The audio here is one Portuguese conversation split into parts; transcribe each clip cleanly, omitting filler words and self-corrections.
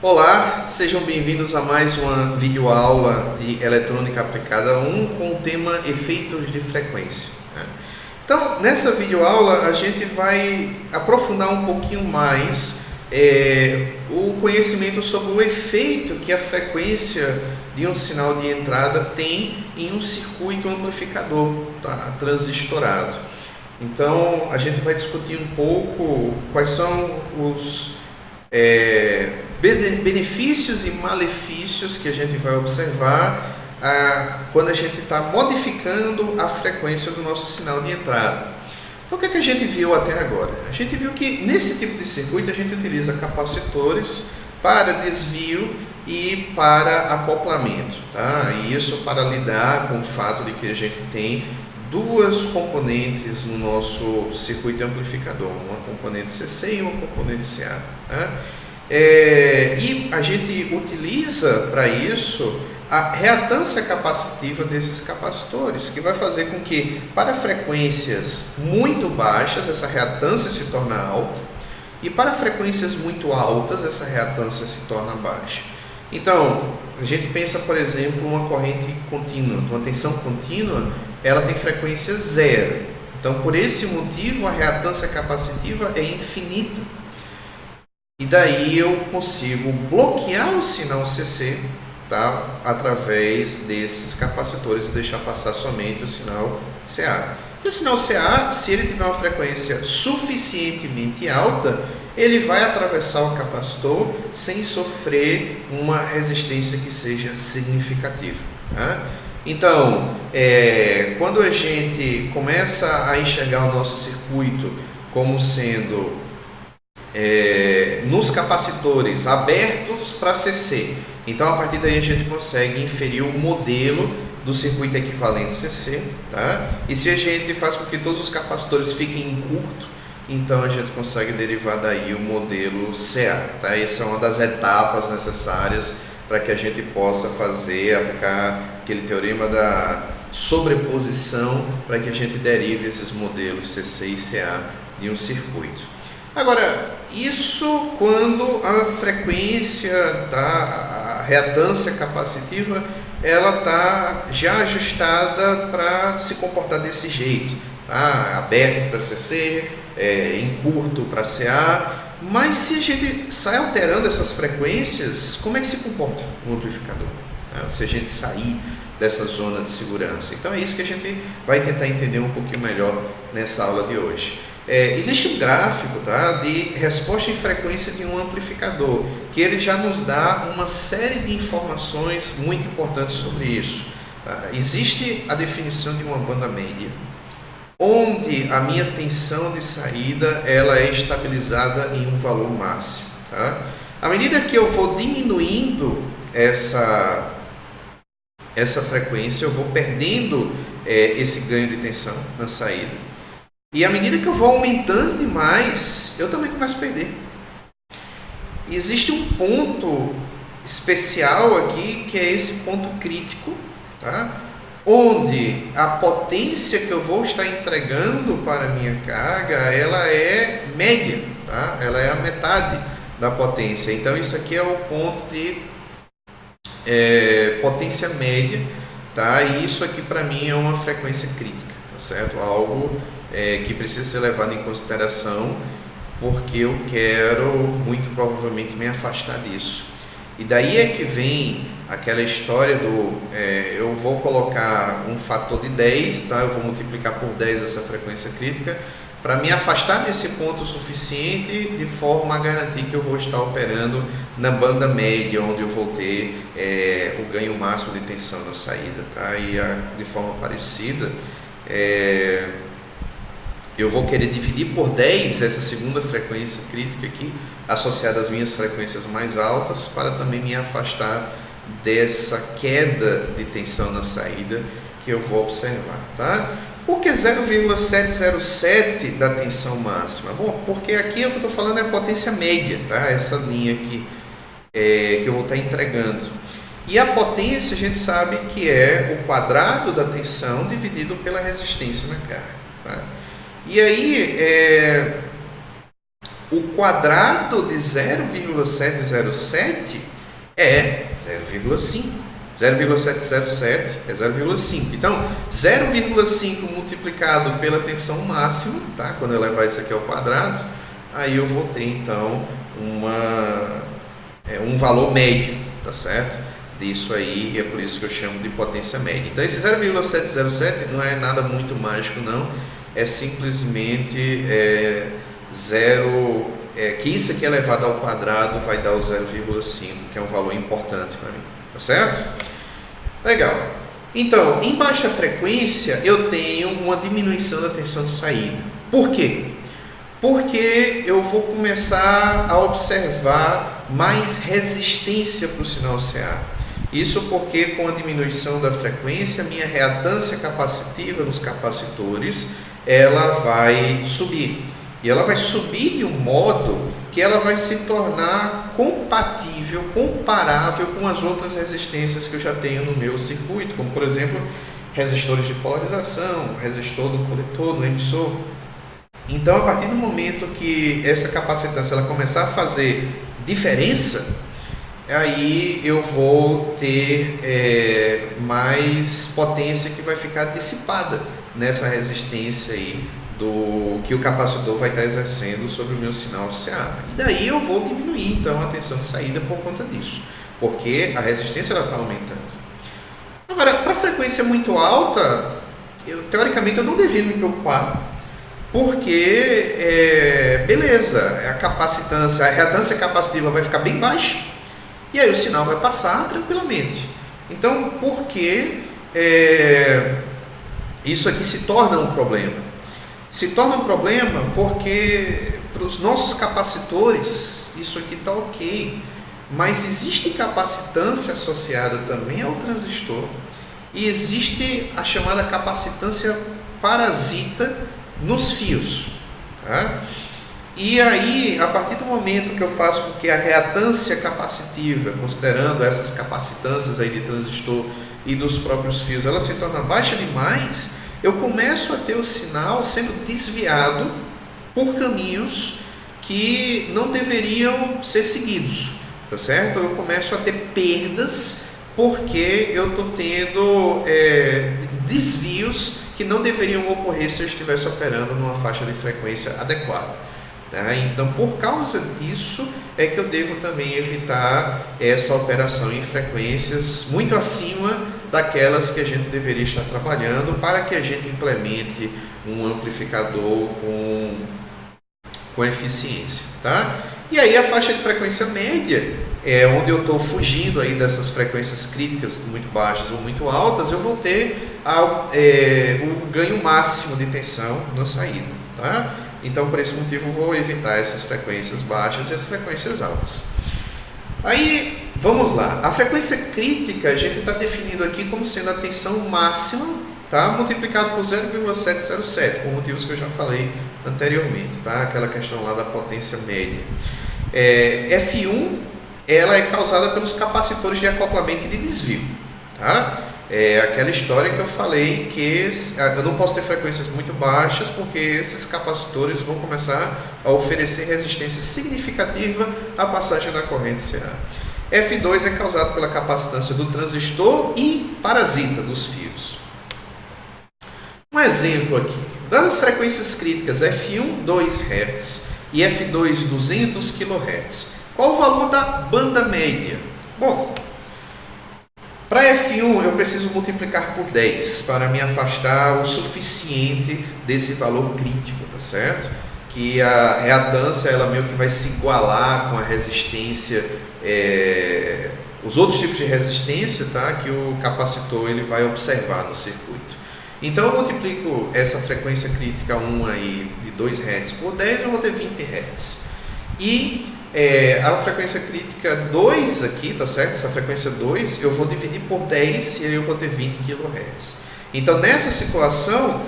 Olá, sejam bem-vindos a mais uma videoaula de Eletrônica Aplicada 1 com o tema Efeitos de Frequência. Então, nessa videoaula a gente vai aprofundar um pouquinho mais o conhecimento sobre o efeito que a frequência de um sinal de entrada tem em um circuito amplificador, tá? Transistorado. Então, a gente vai discutir um pouco quais são os benefícios e malefícios que a gente vai observar quando a gente está modificando a frequência do nosso sinal de entrada. Então, o que a gente viu até agora? A gente viu que nesse tipo de circuito a gente utiliza capacitores para desvio e para acoplamento, tá? E isso para lidar com o fato de que a gente tem duas componentes no nosso circuito amplificador, uma componente CC e uma componente CA. Tá? E a gente utiliza para isso a reatância capacitiva desses capacitores, que vai fazer com que para frequências muito baixas essa reatância se torne alta e para frequências muito altas essa reatância se torna baixa. Então, a gente pensa, por exemplo, uma corrente contínua, uma tensão contínua, ela tem frequência zero. Então, por esse motivo, a reatância capacitiva é infinita. E daí eu consigo bloquear o sinal CC, tá? Através desses capacitores e deixar passar somente o sinal CA. E o sinal CA, se ele tiver uma frequência suficientemente alta, ele vai atravessar o capacitor sem sofrer uma resistência que seja significativa. Tá? Então, quando a gente começa a enxergar o nosso circuito como sendo nos capacitores abertos para CC, então a partir daí a gente consegue inferir o modelo do circuito equivalente CC, tá? E se a gente faz com que todos os capacitores fiquem em curto, então a gente consegue derivar daí o modelo CA, tá? Essa é uma das etapas necessárias para que a gente possa aplicar aquele teorema da sobreposição para que a gente derive esses modelos CC e CA de um circuito. Agora, isso quando a frequência, tá, a reatância capacitiva, ela está já ajustada para se comportar desse jeito, tá? Aberto para CC, em curto para CA. Mas se a gente sai alterando essas frequências, como é que se comporta o amplificador? Se a gente sair dessa zona de segurança. Então é isso que a gente vai tentar entender um pouquinho melhor nessa aula de hoje. Existe um gráfico, tá, de resposta em frequência de um amplificador, que ele já nos dá uma série de informações muito importantes sobre isso. Tá? Existe a definição de uma banda média, onde a minha tensão de saída ela é estabilizada em um valor máximo. Tá? À medida que eu vou diminuindo essa frequência, eu vou perdendo esse ganho de tensão na saída. E à medida que eu vou aumentando demais, eu também começo a perder. E existe um ponto especial aqui, que é esse ponto crítico, tá? Onde a potência que eu vou estar entregando para a minha carga, ela é média, tá? Ela é a metade da potência. Então isso aqui é o ponto de potência média, tá? E isso aqui para mim é uma frequência crítica, tá certo? Algo que precisa ser levado em consideração, porque eu quero muito provavelmente me afastar disso. E daí é que vem aquela história do eu vou colocar um fator de 10, tá? Eu vou multiplicar por 10 essa frequência crítica para me afastar desse ponto suficiente, de forma a garantir que eu vou estar operando na banda média, onde eu vou ter o ganho máximo de tensão na saída, tá? E de forma parecida, eu vou querer dividir por 10 essa segunda frequência crítica aqui, associada às minhas frequências mais altas, para também me afastar dessa queda de tensão na saída que eu vou observar, tá? Por que 0,707 da tensão máxima? Bom, porque aqui o que eu estou falando é a potência média, tá? Essa linha aqui que eu vou estar entregando. E a potência a gente sabe que é o quadrado da tensão dividido pela resistência na carga, tá? E aí, o quadrado de 0,707 é 0,5. 0,707 é 0,5. Então, 0,5 multiplicado pela tensão máxima, tá? Quando eu levar isso aqui ao quadrado, aí eu vou ter, então, um valor médio, tá certo? Disso aí, e é por isso que eu chamo de potência média. Então, esse 0,707 não é nada muito mágico, não. É simplesmente que isso aqui elevado ao quadrado vai dar o 0,5, que é um valor importante para mim, tá certo? Legal. Então, em baixa frequência, eu tenho uma diminuição da tensão de saída. Por quê? Porque eu vou começar a observar mais resistência para o sinal CA. Isso porque com a diminuição da frequência, minha reatância capacitiva nos capacitores, ela vai subir. E ela vai subir de um modo que ela vai se tornar compatível, comparável com as outras resistências que eu já tenho no meu circuito, como por exemplo, resistores de polarização, resistor do coletor, do emissor. Então, a partir do momento que essa capacitância ela começar a fazer diferença, aí eu vou ter mais potência que vai ficar dissipada nessa resistência aí que o capacitor vai estar exercendo sobre o meu sinal CA. E daí eu vou diminuir então a tensão de saída por conta disso, porque a resistência está aumentando. Agora, para frequência muito alta, teoricamente eu não devia me preocupar, porque beleza, a capacitância, a reatância capacitiva vai ficar bem baixa, e aí o sinal vai passar tranquilamente. Então, por que isso aqui se torna um problema? Se torna um problema porque para os nossos capacitores isso aqui está ok, mas existe capacitância associada também ao transistor e existe a chamada capacitância parasita nos fios, tá? E aí, a partir do momento que eu faço com que a reatância capacitiva, considerando essas capacitâncias aí de transistor e dos próprios fios, ela se torna baixa demais, eu começo a ter o sinal sendo desviado por caminhos que não deveriam ser seguidos, tá certo? Eu começo a ter perdas porque eu estou tendo desvios que não deveriam ocorrer se eu estivesse operando numa faixa de frequência adequada, tá? Então, por causa disso, é que eu devo também evitar essa operação em frequências muito acima daquelas que a gente deveria estar trabalhando para que a gente implemente um amplificador com eficiência, tá? E aí a faixa de frequência média é onde eu estou fugindo aí dessas frequências críticas muito baixas ou muito altas, eu vou ter o ganho máximo de tensão na saída, tá? Então, por esse motivo, eu vou evitar essas frequências baixas e as frequências altas. Aí, vamos lá. A frequência crítica, a gente está definindo aqui como sendo a tensão máxima, tá? Multiplicado por 0,707, por motivos que eu já falei anteriormente, tá? Aquela questão lá da potência média. F1, ela é causada pelos capacitores de acoplamento e de desvio, tá? É aquela história que eu falei que eu não posso ter frequências muito baixas porque esses capacitores vão começar a oferecer resistência significativa à passagem da corrente CA. F2 é causado pela capacitância do transistor e parasita dos fios. Um exemplo aqui, das frequências críticas F1 2 Hz e F2 200 kHz, qual o valor da banda média? Bom, para F1 eu preciso multiplicar por 10 para me afastar o suficiente desse valor crítico, tá certo? Que a reatância ela meio que vai se igualar com a resistência, os outros tipos de resistência, tá? Que o capacitor ele vai observar no circuito. Então eu multiplico essa frequência crítica 1 aí de 2 Hz por 10, eu vou ter 20 Hz. E a frequência crítica 2 aqui, tá certo? Essa frequência 2 eu vou dividir por 10 e aí eu vou ter 20 kHz. Então nessa situação,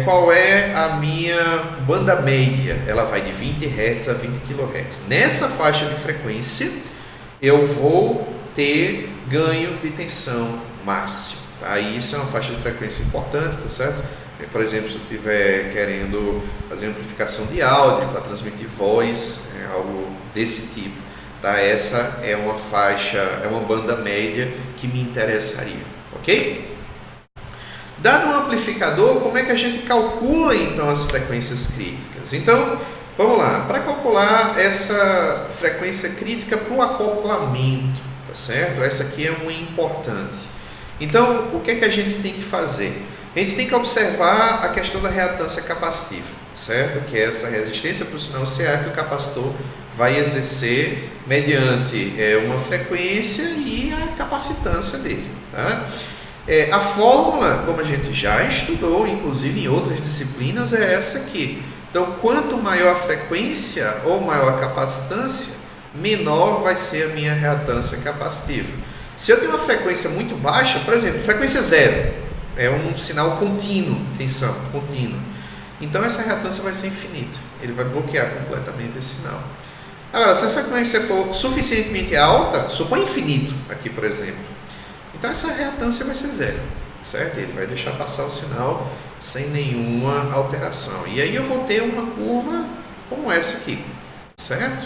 qual é a minha banda média? Ela vai de 20 Hz a 20 kHz. Nessa faixa de frequência eu vou ter ganho de tensão máximo, tá? E isso é uma faixa de frequência importante, tá certo? Por exemplo, se eu estiver querendo fazer amplificação de áudio para transmitir voz, algo desse tipo, tá? Essa é uma faixa, é uma banda média que me interessaria, ok? Dado um amplificador, como é que a gente calcula então as frequências críticas? Então, vamos lá, para calcular essa frequência crítica para o acoplamento, tá certo? Essa aqui é muito importante. Então, o que é que a gente tem que fazer? A gente tem que observar a questão da reatância capacitiva, certo? Que é essa resistência para o sinal CA que o capacitor vai exercer mediante uma frequência e a capacitância dele, tá? A fórmula, como a gente já estudou, inclusive em outras disciplinas, é essa aqui. Então, quanto maior a frequência ou maior a capacitância, menor vai ser a minha reatância capacitiva. Se eu tenho uma frequência muito baixa, por exemplo, frequência zero, é um sinal contínuo, tensão contínua. Então, essa reatância vai ser infinita. Ele vai bloquear completamente esse sinal. Agora, se a frequência for suficientemente alta, supõe infinito aqui, por exemplo. Então essa reatância vai ser zero, certo? Ele vai deixar passar o sinal sem nenhuma alteração. E aí eu vou ter uma curva como essa aqui, certo?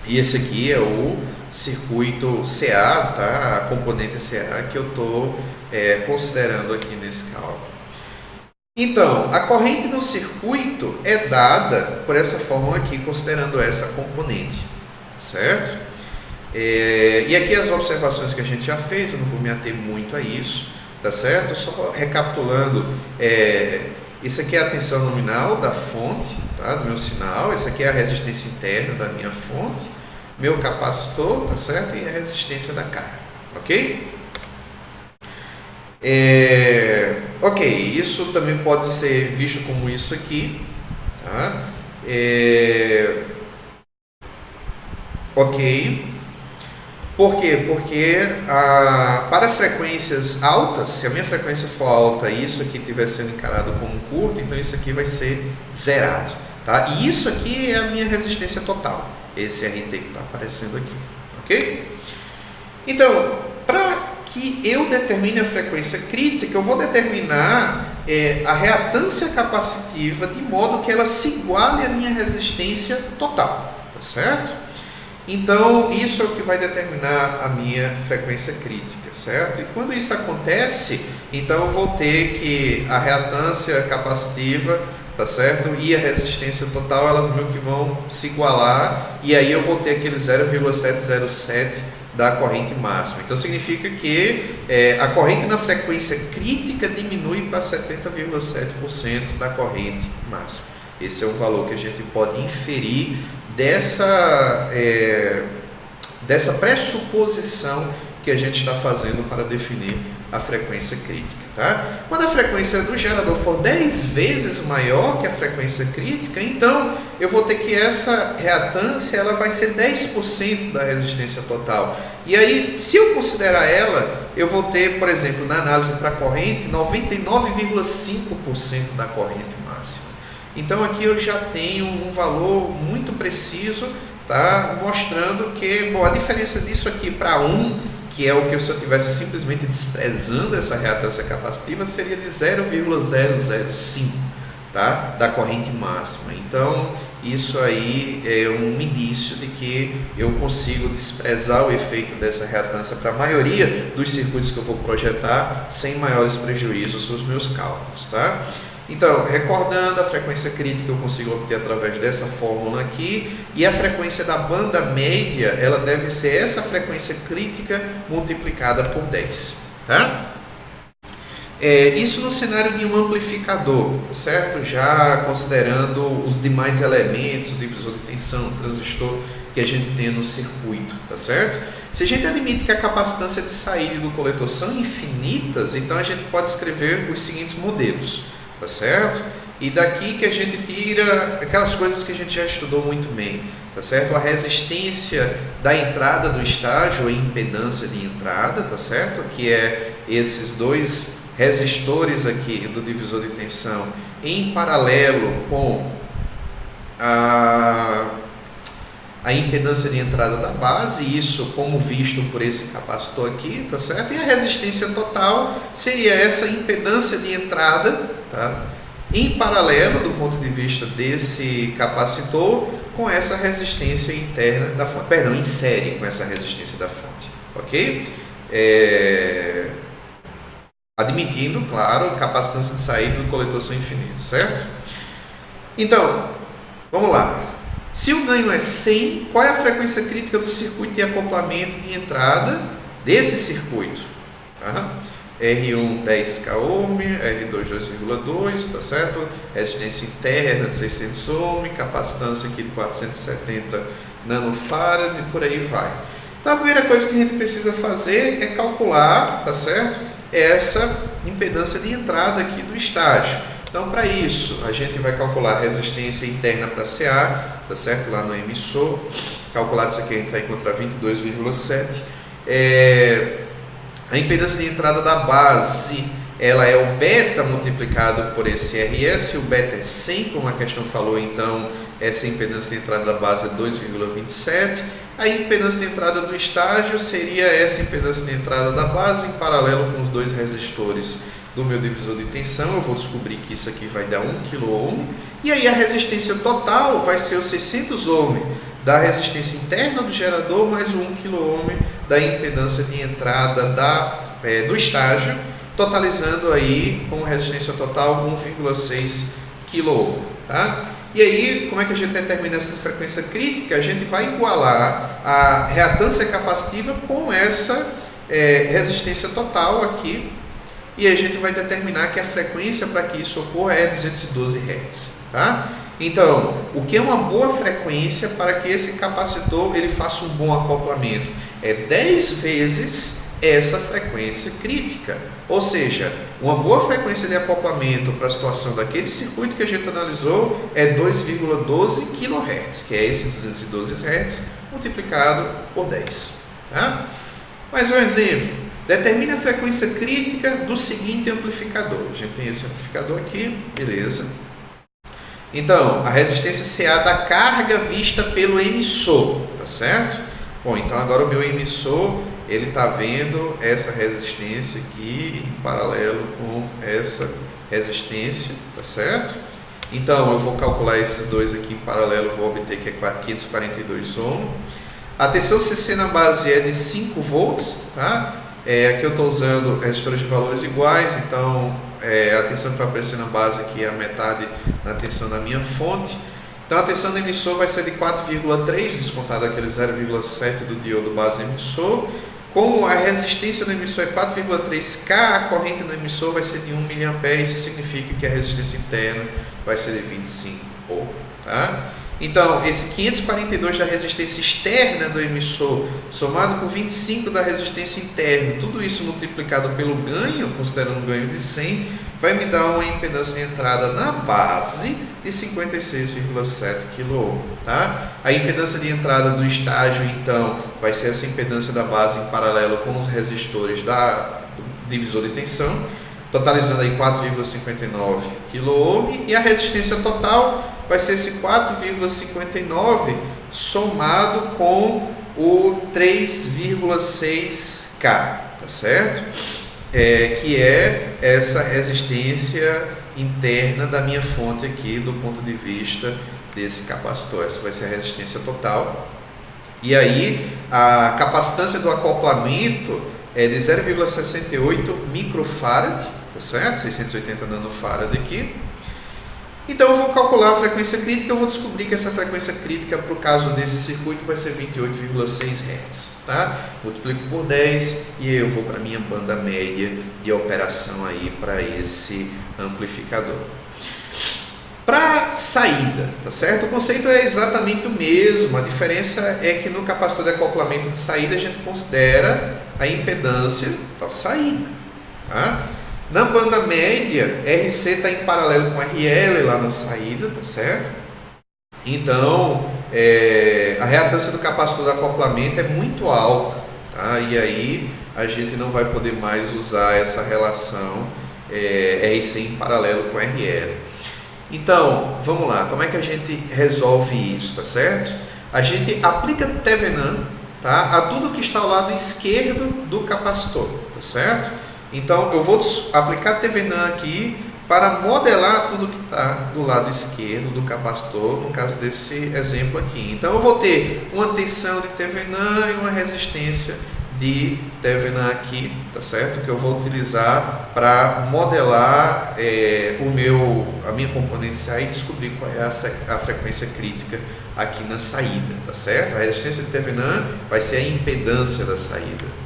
E esse aqui é o circuito CA, tá? A componente CA que eu estou considerando aqui nesse cálculo. Então, a corrente no circuito é dada por essa fórmula aqui, considerando essa componente, certo? E aqui as observações que a gente já fez, eu não vou me ater muito a isso, tá certo? Só recapitulando, isso aqui é a tensão nominal da fonte, tá? Do meu sinal, essa aqui é a resistência interna da minha fonte, meu capacitor, tá certo? E a resistência da carga, ok? Ok, isso também pode ser visto como isso aqui, tá? Ok. Por quê? Porque para frequências altas, se a minha frequência for alta e isso aqui estiver sendo encarado como curto, então isso aqui vai ser zerado, tá? E isso aqui é a minha resistência total, esse RT que está aparecendo aqui, ok? Então, para que eu determine a frequência crítica, eu vou determinar a reatância capacitiva de modo que ela se iguale à minha resistência total, tá certo? Então, isso é o que vai determinar a minha frequência crítica, certo? E quando isso acontece, então eu vou ter que a reatância capacitiva, tá certo? E a resistência total, elas meio que vão se igualar, e aí eu vou ter aquele 0,707 da corrente máxima. Então, significa que a corrente na frequência crítica diminui para 70,7% da corrente máxima. Esse é o valor que a gente pode inferir dessa pressuposição que a gente está fazendo para definir a frequência crítica, tá? Quando a frequência do gerador for 10 vezes maior que a frequência crítica, então eu vou ter que essa reatância ela vai ser 10% da resistência total. E aí, se eu considerar ela, eu vou ter, por exemplo, na análise para a corrente, 99,5% da corrente máxima. Então aqui eu já tenho um valor muito preciso, tá? Mostrando que, bom, a diferença disso aqui para 1, que é o que se eu estivesse simplesmente desprezando essa reatância capacitiva, seria de 0,005, tá? Da corrente máxima. Então isso aí é um indício de que eu consigo desprezar o efeito dessa reatância para a maioria dos circuitos que eu vou projetar sem maiores prejuízos nos meus cálculos, tá? Então, recordando, a frequência crítica eu consigo obter através dessa fórmula aqui, e a frequência da banda média, ela deve ser essa frequência crítica multiplicada por 10, tá? Isso no cenário de um amplificador, certo? Já considerando os demais elementos, divisor de tensão, transistor que a gente tem no circuito, tá certo? Se a gente admite que a capacitância de saída do coletor são infinitas, então a gente pode escrever os seguintes modelos, tá certo? E daqui que a gente tira aquelas coisas que a gente já estudou muito bem, tá certo? A resistência da entrada do estágio, a impedância de entrada, tá certo? Que é esses dois resistores aqui do divisor de tensão em paralelo com a impedância de entrada da base, isso como visto por esse capacitor aqui, tá certo? E a resistência total seria essa impedância de entrada, tá? Em paralelo, do ponto de vista desse capacitor, com essa resistência interna da fonte, perdão, em série com essa resistência da fonte, ok? Admitindo, claro, capacitância de saída do coletor são infinitos, certo? Então, vamos lá. Se o ganho é 100, qual é a frequência crítica do circuito de acoplamento de entrada desse circuito? Tá? R1 10 kΩ, R2 2,2, tá certo? Resistência interna de 600 ohm, capacitância aqui de 470 nanofarad e por aí vai. Então a primeira coisa que a gente precisa fazer é calcular, tá certo? Essa impedância de entrada aqui do estágio. Então para isso a gente vai calcular a resistência interna para CA, tá certo? Lá no emissor, calculado isso aqui a gente vai encontrar 22,7. A impedância de entrada da base, ela é o beta multiplicado por esse RS, o beta é 100, como a questão falou, então essa impedância de entrada da base é 2,27. A impedância de entrada do estágio seria essa impedância de entrada da base em paralelo com os dois resistores do meu divisor de tensão. Eu vou descobrir que isso aqui vai dar 1 kΩ. E aí a resistência total vai ser os 600 ohm da resistência interna do gerador mais o 1 kΩ da impedância de entrada do estágio, totalizando aí com resistência total 1,6 kΩ, tá? E aí, como é que a gente determina essa frequência crítica? A gente vai igualar a reatância capacitiva com essa resistência total aqui, e a gente vai determinar que a frequência para que isso ocorra é 212 Hz, tá? Então, o que é uma boa frequência para que esse capacitor ele faça um bom acoplamento? É 10 vezes essa frequência crítica. Ou seja, uma boa frequência de acoplamento para a situação daquele circuito que a gente analisou é 2,12 kHz, que é esse 212 Hz multiplicado por 10. Tá? Mais um exemplo. Determine a frequência crítica do seguinte amplificador. A gente tem esse amplificador aqui, beleza. Então, a resistência CA da carga vista pelo emissor, tá certo? Bom, então agora o meu emissor, ele está vendo essa resistência aqui em paralelo com essa resistência, tá certo? Então, eu vou calcular esses dois aqui em paralelo, vou obter que é 542 ohm. A tensão CC na base é de 5 volts, tá? Aqui eu estou usando resistores de valores iguais, então a tensão que vai aparecer na base aqui é a metade da tensão da minha fonte. Então a tensão do emissor vai ser de 4,3, descontado aquele 0,7 do diodo base emissor. Como a resistência do emissor é 4,3K, a corrente do emissor vai ser de 1 mA, isso significa que a resistência interna vai ser de 25 ohm, tá? Então, esse 542 da resistência externa do emissor, somado com 25 da resistência interna, tudo isso multiplicado pelo ganho, considerando um ganho de 100, vai me dar uma impedância de entrada na base de 56,7 kΩ. Tá? A impedância de entrada do estágio, então, vai ser essa impedância da base em paralelo com os resistores do divisor de tensão, totalizando aí 4,59 kΩ, e a resistência total vai ser esse 4,59 somado com o 3,6K, tá certo? Que é essa resistência interna da minha fonte aqui do ponto de vista desse capacitor. Essa vai ser a resistência total. E aí a capacitância do acoplamento é de 0,68 microfarad, tá certo? 680 nanofarad aqui. Então eu vou calcular a frequência crítica, eu vou descobrir que essa frequência crítica para o caso desse circuito vai ser 28,6 Hz. Tá? Multiplico por 10 e eu vou para a minha banda média de operação aí para esse amplificador. Para saída, tá certo? O conceito é exatamente o mesmo, a diferença é que no capacitor de acoplamento de saída a gente considera a impedância da saída. Tá? Na banda média, RC está em paralelo com RL lá na saída, tá certo? Então, a reatância do capacitor de acoplamento é muito alta, tá? E aí a gente não vai poder mais usar essa relação RC em paralelo com RL. Então, vamos lá, como é que a gente resolve isso, tá certo? a gente aplica Thevenin, tá, a tudo que está ao lado esquerdo do capacitor, tá certo? Então eu vou aplicar Thevenin aqui para modelar tudo que está do lado esquerdo do capacitor, no caso desse exemplo aqui. Então eu vou ter uma tensão de Thevenin e uma resistência de Thevenin aqui, tá certo? Que eu vou utilizar para modelar a minha componente CA e descobrir qual é a frequência crítica aqui na saída, tá certo? A resistência de Thevenin vai ser a impedância da saída.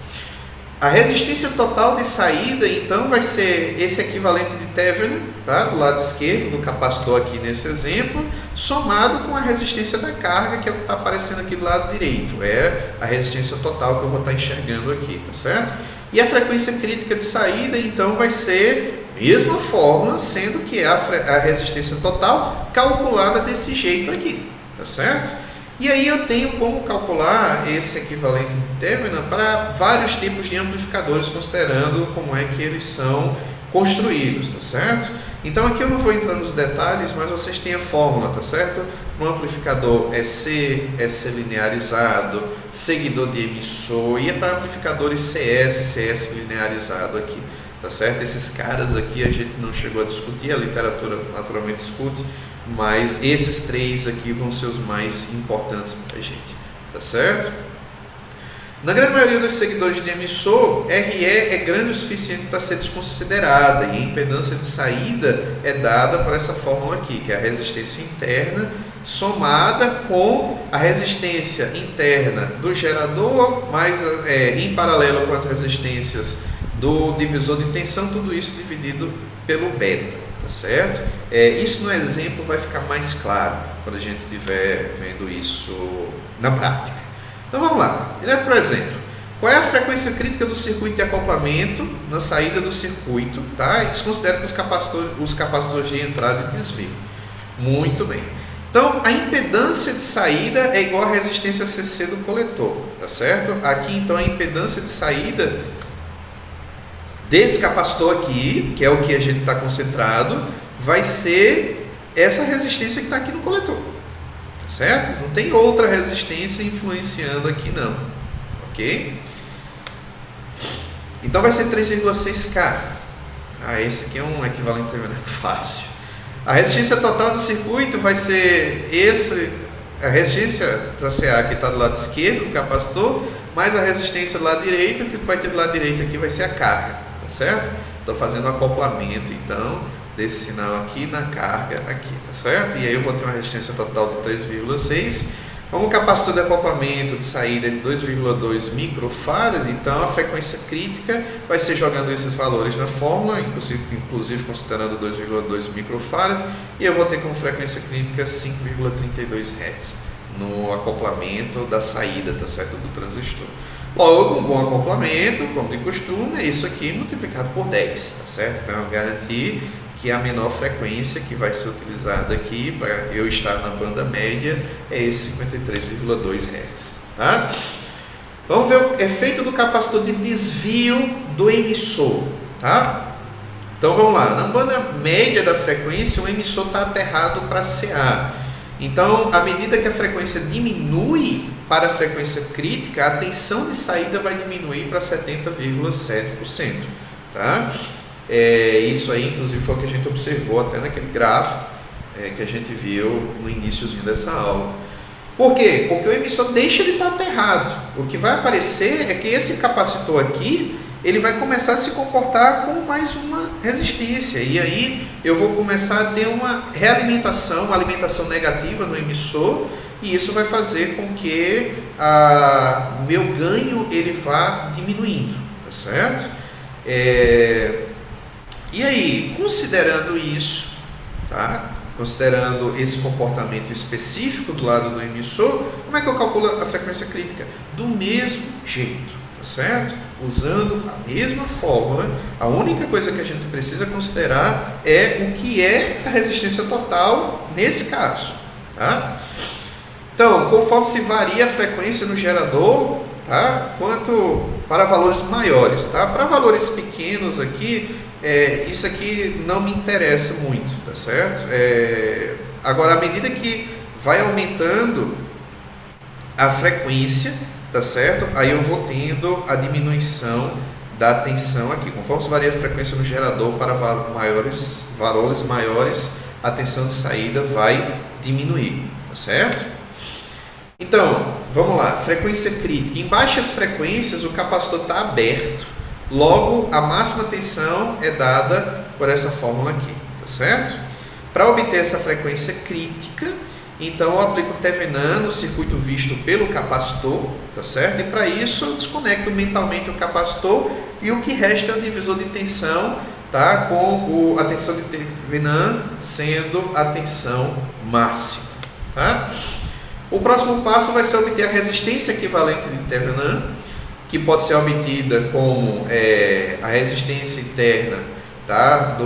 A resistência total de saída, então, vai ser esse equivalente de Thevenin, tá? Do lado esquerdo do capacitor aqui nesse exemplo, somado com a resistência da carga, que é o que está aparecendo aqui do lado direito. É a resistência total que eu vou estar enxergando aqui, tá certo? E a frequência crítica de saída, então, vai ser a mesma fórmula, sendo que é a resistência total calculada desse jeito aqui, tá certo? E aí eu tenho como calcular esse equivalente de Thevenin para vários tipos de amplificadores, considerando como é que eles são construídos, tá certo? Então aqui eu não vou entrar nos detalhes, mas vocês têm a fórmula, tá certo? No amplificador EC, EC linearizado, seguidor de emissor, e é para amplificadores CS, CS linearizado aqui, tá certo? Esses caras aqui a gente não chegou a discutir, a literatura naturalmente discute, mas esses três aqui vão ser os mais importantes para a gente, tá certo? Na grande maioria dos seguidores de emissor, RE é grande o suficiente para ser desconsiderada, e a impedância de saída é dada por essa fórmula aqui, que é a resistência interna somada com a resistência interna do gerador, mais em paralelo com as resistências do divisor de tensão, tudo isso dividido pelo beta. Tá certo? Isso no exemplo vai ficar mais claro quando a gente estiver vendo isso na prática. Então vamos lá, direto para o exemplo. Qual é a frequência crítica do circuito de acoplamento na saída do circuito? Tá? E desconsidera que os capacitores de entrada e desvio. Muito bem. Então a impedância de saída é igual à resistência CC do coletor. Tá certo? Aqui então a impedância de saída desse capacitor aqui, que é o que a gente está concentrado, vai ser essa resistência que está aqui no coletor, tá certo? Não tem outra resistência influenciando aqui não, ok? Então vai ser 3,6K. Esse aqui é um equivalente fácil. A resistência total do circuito vai ser a resistência da CA que está do lado esquerdo do capacitor, mais a resistência do lado direito, o que vai ter do lado direito aqui vai ser a carga. Tá certo? Estou fazendo o acoplamento então desse sinal aqui na carga aqui, tá certo? E aí eu vou ter uma resistência total de 3,6. Como o capacitor de acoplamento de saída é de 2,2 microfarad, então a frequência crítica vai ser jogando esses valores na fórmula, inclusive considerando 2,2 microfarad, e eu vou ter como frequência crítica 5,32 Hz no acoplamento da saída, tá certo? Do transistor. Logo, um bom acoplamento, como de costume, é isso aqui multiplicado por 10, tá certo? Então, eu garanti que a menor frequência que vai ser utilizada aqui para eu estar na banda média é esse 53,2 Hz, tá? Vamos ver o efeito do capacitor de desvio do emissor, tá? Então, vamos lá. Na banda média da frequência, o emissor está aterrado para CA. Então, à medida que a frequência diminui para a frequência crítica, a tensão de saída vai diminuir para 70,7%. Tá? Isso aí, inclusive, foi o que a gente observou até naquele gráfico que a gente viu no iníciozinho dessa aula. Por quê? Porque o emissor deixa de estar aterrado. O que vai aparecer é que esse capacitor aqui, ele vai começar a se comportar como mais uma resistência. E aí eu vou começar a ter uma realimentação, uma alimentação negativa no emissor, e isso vai fazer com que o meu ganho ele vá diminuindo, tá certo? E aí, considerando isso, tá? Considerando esse comportamento específico do lado do emissor, como é que eu calculo a frequência crítica? Do mesmo jeito, tá certo? Usando a mesma fórmula, a única coisa que a gente precisa considerar é o que é a resistência total nesse caso, tá? Então, conforme se varia a frequência no gerador, tá? Quanto para valores maiores, tá? Para valores pequenos aqui, isso aqui não me interessa muito, tá certo? Agora, à medida que vai aumentando a frequência, tá certo? Aí eu vou tendo a diminuição da tensão aqui. Conforme se varia a frequência no gerador para valores maiores, a tensão de saída vai diminuir, tá certo? Então, vamos lá, frequência crítica. Em baixas frequências o capacitor está aberto, logo a máxima tensão é dada por essa fórmula aqui, tá certo? Para obter essa frequência crítica, então eu aplico o Thevenin no circuito visto pelo capacitor, tá certo? E para isso eu desconecto mentalmente o capacitor e o que resta é o divisor de tensão, tá? Com a tensão de Thevenin sendo a tensão máxima, tá? O próximo passo vai ser obter a resistência equivalente de Thevenin, que pode ser obtida como a resistência interna, tá?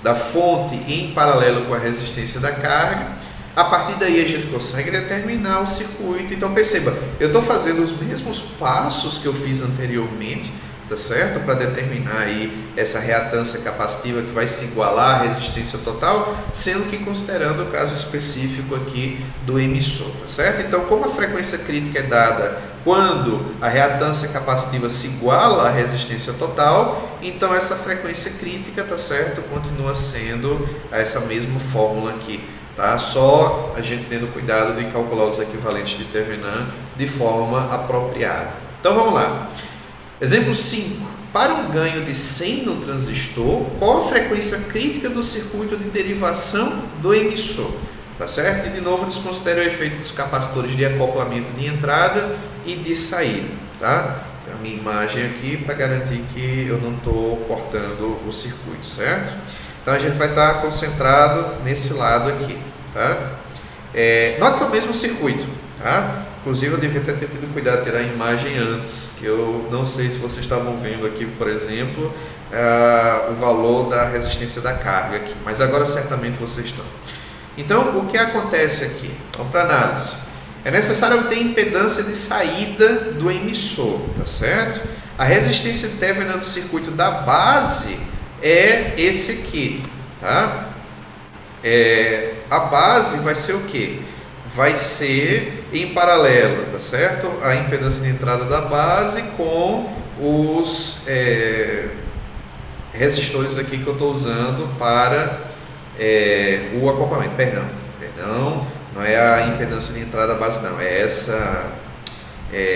Da fonte em paralelo com a resistência da carga. A partir daí a gente consegue determinar o circuito. Então perceba, eu estou fazendo os mesmos passos que eu fiz anteriormente, tá certo? Para determinar aí essa reatância capacitiva que vai se igualar à resistência total, sendo que considerando o caso específico aqui do emissor, tá certo? Então, como a frequência crítica é dada quando a reatância capacitiva se iguala à resistência total, então essa frequência crítica, tá certo, continua sendo essa mesma fórmula aqui, tá? Só a gente tendo cuidado de calcular os equivalentes de Thevenin de forma apropriada. Então vamos lá. Exemplo 5. Para um ganho de 100 no transistor, qual a frequência crítica do circuito de derivação do emissor? Tá certo? E de novo desconsidere o efeito dos capacitores de acoplamento de entrada e de saída, tá? A minha imagem aqui para garantir que eu não estou cortando o circuito, certo? Então a gente vai estar concentrado nesse lado aqui, tá? Note que é o mesmo circuito, tá? Inclusive eu devia ter tido cuidado de tirar a imagem antes, que eu não sei se vocês estavam vendo aqui, por exemplo, o valor da resistência da carga aqui, mas agora certamente vocês estão. Então, o que acontece aqui? Vamos para análise. É necessário ter impedância de saída do emissor, tá certo? A resistência de Thevenin do circuito da base é esse aqui, tá? A base vai ser o quê? Vai ser em paralelo, tá certo? A impedância de entrada da base com os resistores aqui que eu estou usando para o acoplamento. Perdão, não é a impedância de entrada da base, não, é essa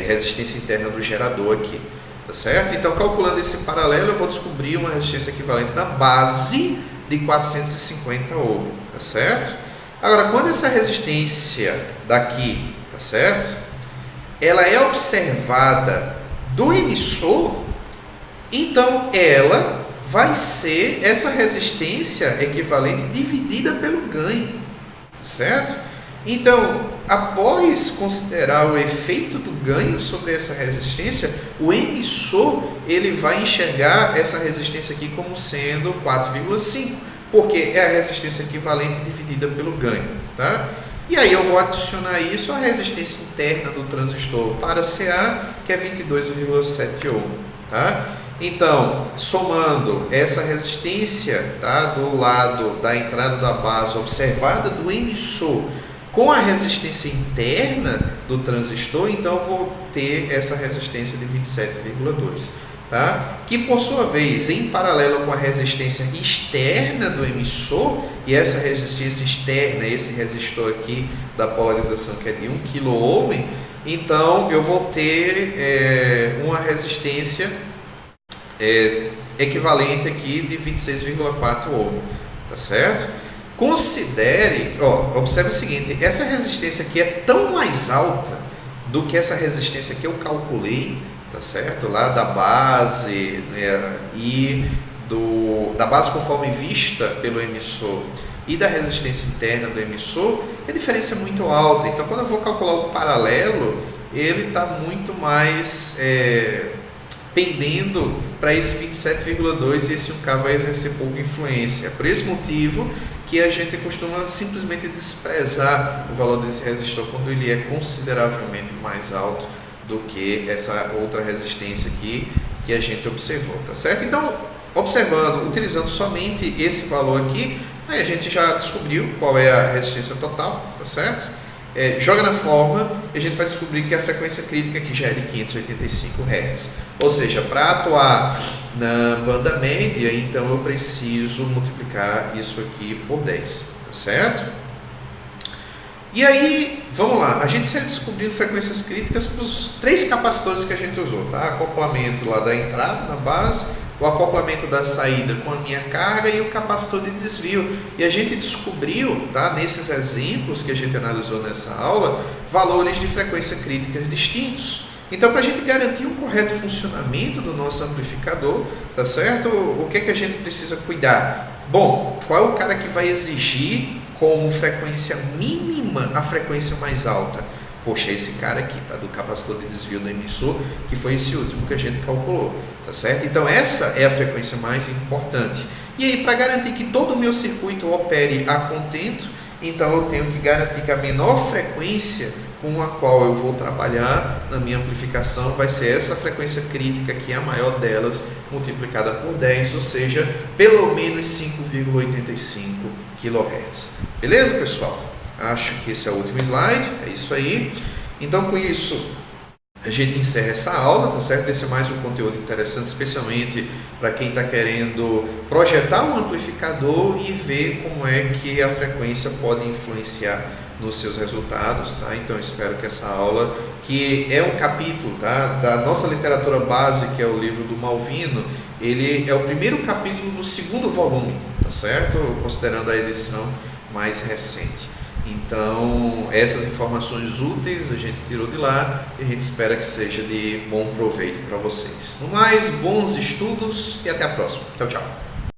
resistência interna do gerador aqui, tá certo? Então, calculando esse paralelo, eu vou descobrir uma resistência equivalente na base de 450 ohm, tá certo? Agora, quando essa resistência daqui, tá certo? Ela é observada do emissor, então ela vai ser essa resistência equivalente dividida pelo ganho, certo? Então, após considerar o efeito do ganho sobre essa resistência, o emissor ele vai enxergar essa resistência aqui como sendo 4,5, porque é a resistência equivalente dividida pelo ganho, tá? E aí eu vou adicionar isso à resistência interna do transistor para CA, que é 22,7 ohm, tá? Então, somando essa resistência, tá, do lado da entrada da base observada do emissor com a resistência interna do transistor, então eu vou ter essa resistência de 27,2, tá? Que por sua vez, em paralelo com a resistência externa do emissor, e essa resistência externa, esse resistor aqui da polarização que é de 1 kΩ, então eu vou ter uma resistência equivalente aqui de 26,4 ohm, tá certo? Considere, observe o seguinte, essa resistência aqui é tão mais alta do que essa resistência que eu calculei, tá certo? Lá da base da base conforme vista pelo emissor e da resistência interna do emissor, a diferença é muito alta. Então, quando eu vou calcular o paralelo, ele está muito mais pendendo para esse 27,2 e esse 1K vai exercer pouca influência. É por esse motivo que a gente costuma simplesmente desprezar o valor desse resistor quando ele é consideravelmente mais alto do que essa outra resistência aqui que a gente observou, tá certo? Então, observando, utilizando somente esse valor aqui, aí a gente já descobriu qual é a resistência total, tá certo? joga na fórmula e a gente vai descobrir que a frequência crítica aqui já é de 585 Hz. Ou seja, para atuar na banda média, então eu preciso multiplicar isso aqui por 10, tá certo? E aí, vamos lá, a gente sai descobrindo frequências críticas para os 3 capacitores que a gente usou, tá? Acoplamento lá da entrada, na base, o acoplamento da saída com a minha carga e o capacitor de desvio. E a gente descobriu, tá, nesses exemplos que a gente analisou nessa aula, valores de frequência crítica distintos. Então, para a gente garantir um correto funcionamento do nosso amplificador, tá certo? O que é que a gente precisa cuidar? Bom, qual é o cara que vai exigir como frequência mínima a frequência mais alta? Poxa, esse cara aqui, tá, do capacitor de desvio do emissor, que foi esse último que a gente calculou, tá certo? Então essa é a frequência mais importante. E aí, para garantir que todo o meu circuito opere a contento, então eu tenho que garantir que a menor frequência com a qual eu vou trabalhar na minha amplificação vai ser essa frequência crítica, que é a maior delas, multiplicada por 10, ou seja, pelo menos 5,85 kHz. Beleza, pessoal? Acho que esse é o último slide, é isso aí. Então, com isso, a gente encerra essa aula, tá certo? Esse é mais um conteúdo interessante, especialmente para quem está querendo projetar um amplificador e ver como é que a frequência pode influenciar nos seus resultados, tá? Então, espero que essa aula, que é um capítulo, tá, da nossa literatura base, que é o livro do Malvino, ele é o primeiro capítulo do 2º volume, tá certo? Considerando a edição mais recente. Então, essas informações úteis a gente tirou de lá e a gente espera que seja de bom proveito para vocês. No mais, bons estudos e até a próxima. Tchau, tchau.